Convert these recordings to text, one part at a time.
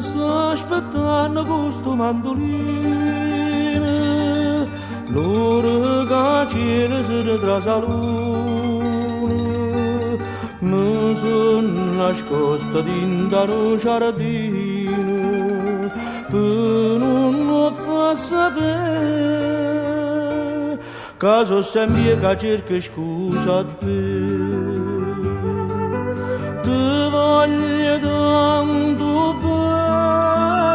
sto aspettando questo mandolino, l'ora che cielo si ritrasa luna, mi sono nascosta dentro lo giardino, per non fa sapere, che sono sempre che cerco scusa a te. Ti voglio tanto bene,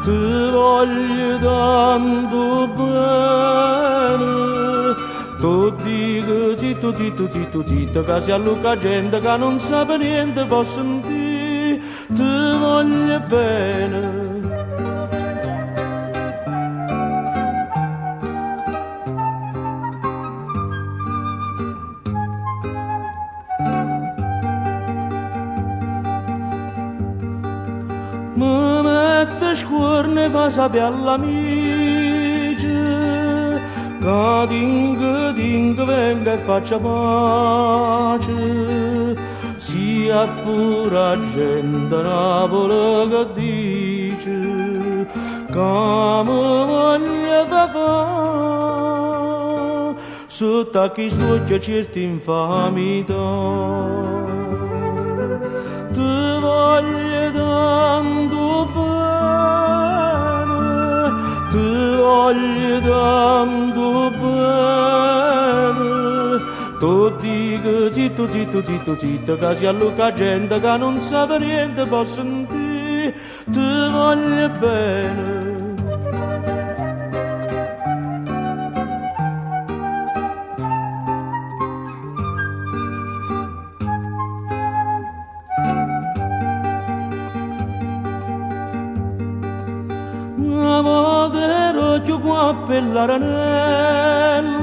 ti voglio tanto bene. Tu dico zitto, zitto, zitto, zitto, che si alluca gente che non sa niente può sentire. Ti voglio bene. Mi mette scuorne e fa sapere all'amici che dingo venga e faccia pace, sia pure gente Napoli che dice che mi voglia fa sotto a chi studia certi infamità. Ti voglio tanto bene, ti voglio tanto bene. Tu dico zitto, zitto, zitto, zitto, che si alluca gente che non sa niente può sentire. Ti voglio bene. Una volta ero più qua per l'aranello,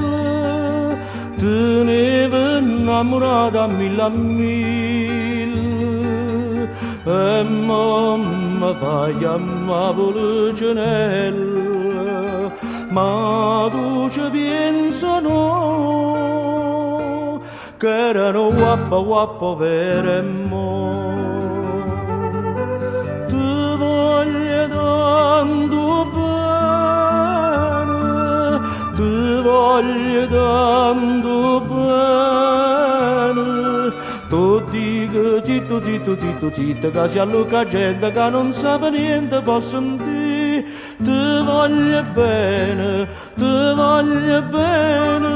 tenevo innamorata a mille, e mamma fa chiamare Policinella, ma tu ci pensi no, che erano guappa guappa per e mo. Ti voglio tanto bene, ti voglio tanto bene. Tu dico zitto, zitto, zitto, zitto, che si alluca gente che non sa niente può sentire. Ti voglio bene, ti voglio bene.